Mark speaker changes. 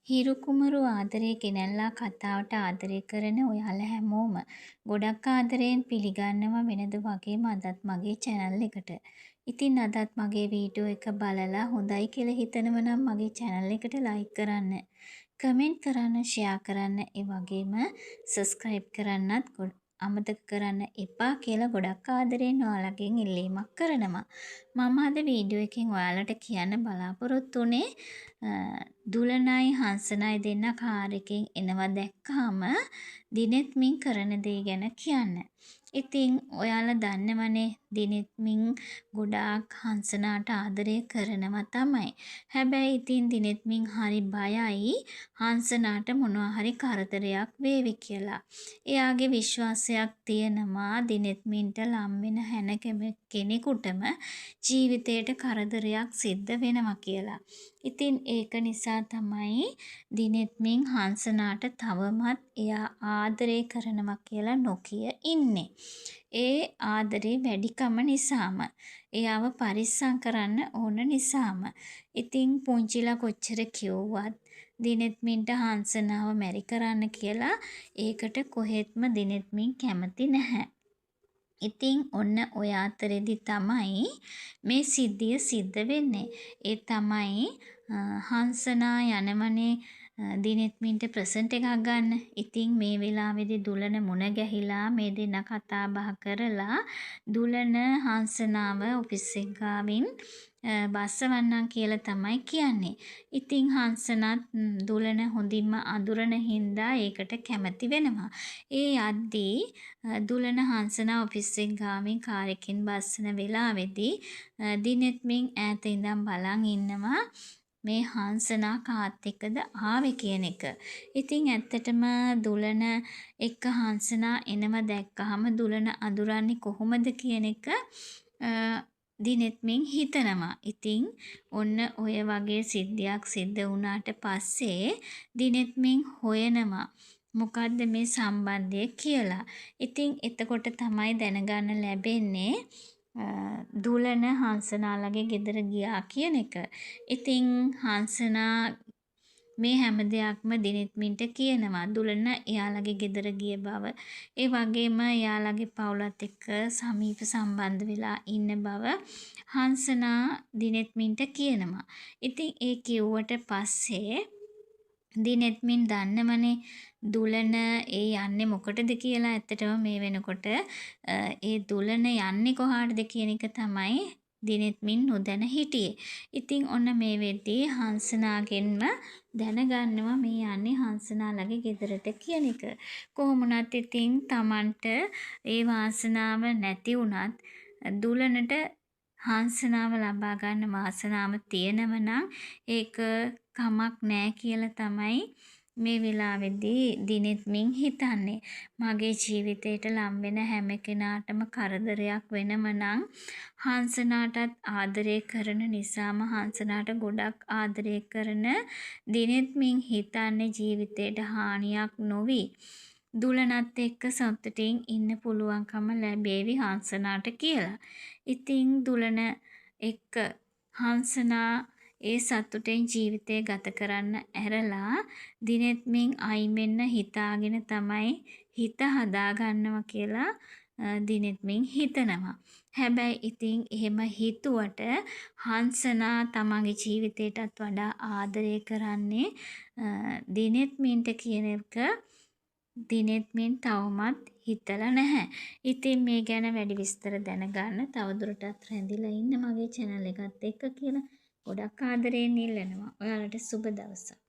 Speaker 1: හිරු කුමරු ආදරේ ගෙනල්ලා කතාවට ආදරේ කරන ඔයාලා හැමෝම ගොඩක් ආදරයෙන් පිළිගන්නවා වෙනද වගේම අදත් මගේ channel එකට. ඉතින් අදත් මගේ වීඩියෝ එක බලලා හොඳයි කියලා හිතනව නම් මගේ channel එකට like කරන්න, comment කරන්න, share කරන්න, ඒ වගේම subscribe කරන්නත් අමතක කරන්න එපා කියලා ගොඩක් ආදරෙන් ඔයාලගෙන් ඉල්ලීමක් කරනවා. මම අද වීඩියෝ එකෙන් ඔයාලට කියන්න බලාපොරොත්තු වුණේ දුලනයි හංසනයි දෙන්න කාර් එකෙන් එනවා දැක්කම දිනෙත් මින් කරන දේ ගැන කියන්න. ඉතින් ඔයාලා දන්නවනේ දිනෙත් මින් ගොඩාක් හංසනාට ආදරය කරනවා තමයි. හැබැයි ඉතින් දිනෙත් මින් හරි බයයි හංසනාට මොනවා හරි කරදරයක් වේවි කියලා. එයාගේ විශ්වාසයක් තියෙනවා දිනෙත් මින්ට ලම් වෙන හැම කෙනෙකුටම ජීවිතේට කරදරයක් සිද්ධ වෙනවා කියලා. ඉතින් ඒක නිසා තමයි දිනෙත් මින් හංසනාට තවමත් එයා ආදරය කරනවා කියලා නොකිය ඉන්නේ. ඒ ආදරේ වැඩිකම නිසාම එයාව පරිස්සම් කරන්න ඕන නිසාම. ඉතින් පුංචිලා කොච්චර කිව්වත් දිනෙත් මින්ට හංසනාව මැරි කරන්න කියලා ඒකට කොහෙත්ම දිනෙත් මින් කැමති නැහැ. ඉතින් ඔන්න ඔය අතරෙදි තමයි මේ සිද්ධිය සිද්ධ වෙන්නේ. ඒ තමයි හංසනා යනවනේ දිනෙත් මින්ට ප්‍රසන්ට් එකක් ගන්න. ඉතින් මේ වෙලාවේදී දුලන මුණ ගැහිලා මේ දෙන්න කතා බහ කරලා දුලන හංසනාව ඔෆිස් එක ගාවින් බස්සවන්නම් කියලා තමයි කියන්නේ. ඉතින් හංසනත් දුලන හොඳින්ම අඳුරන හින්දා ඒකට කැමති වෙනවා. ඒ යද්දී දුලන හංසනා ඔෆිස් එක ගාමින් කාර් එකකින් බස්සන වෙලාවේදී දිනෙත් මින් ඈත ඉඳන් බලන් ඉන්නවා මේ හංසනා කාත් එක්කද ආවේ කියන එක. ඉතින් ඇත්තටම දුලන එක්ක හංසනා එනව දැක්කහම දුලන අඳුරන්නේ කොහොමද කියන එක දිනෙත් මින් හිතනවා. ඉතින් ඔන්න ඔය වගේ සිද්ධියක් සිද්ධ වුණාට පස්සේ දිනෙත් මින් හොයනවා මොකද්ද මේ සම්බන්ධය කියලා. ඉතින් එතකොට තමයි දැනගන්න ලැබෙන්නේ දුලන හංසනාලගේ ගෙදර ගියා කියන එක. ඉතින් හංසනා මේ හැම දෙයක්ම දිනෙත් මින්ට කියනවා. දුලන එයාලගේ ගෙදර ගිය බව, ඒ වගේම එයාලගේ පවුලත් එක්ක සමීප සම්බන්ධ වෙලා ඉන්න බව හංසනා දිනෙත් මින්ට කියනවා. ඉතින් ඒ කිව්වට පස්සේ දිනෙත් මින් දන්නවනේ දුලන ඒ යන්නේ මොකටද කියලා. ඇත්තටම මේ වෙනකොට ඒ දුලන යන්නේ කොහාටද කියන එක තමයි දිනෙත් මින් නොදැන හිටියේ. ඉතින් ඔන්න මේ වෙද්දී හංසනාගෙන්ම දැනගන්නවා මේ යන්නේ හංසනාලගේ ගෙදරට කියන එක. කොහොම වුණත් ඉතින් Tamanට ඒ වාසනාව නැති වුණත් දුලනට හංසනාව ලබා ගන්න වාසනාව තියෙනව නම් ඒක කමක් නෑ කියලා තමයි මේ වෙලාවේදී දිනෙත් මින් හිතන්නේ. මගේ ජීවිතේට ලම් වෙන හැම කෙනාටම කරදරයක් වෙනම නම් හංසනාටත් ආදරය කරන නිසාම හංසනාට ගොඩක් ආදරය කරන දිනෙත් මින් හිතන්නේ ජීවිතේට හානියක් නොවි දුලනත් එක්ක සතුටින් ඉන්න පුළුවන්කම ලැබේවි හංසනාට කියලා. ඉතින් දුලන එක්ක හංසනා ඒ සතුටෙන් ජීවිතය ගත කරන්න ඇරලා දිනෙත් මින් අයිමෙන්න හිතාගෙන තමයි හිත හදාගන්නවා කියලා දිනෙත් මින් හිතනවා. හැබැයි ඉතින් එහෙම හිතුවට හංසනා තමන්ගේ ජීවිතයටත් වඩා ආදරය කරන්නේ දිනෙත් මින්ට කියන එක දිනෙත් මින් තවමත් හිතලා නැහැ. ඉතින් මේ ගැන වැඩි විස්තර දැනගන්න තවදුරටත් රැඳිලා ඉන්න මගේ channel එකත් එක්ක කියලා ගොඩක් ආදරයෙන් ඉල්ලනවා. ඔයාලට සුබ දවසක්.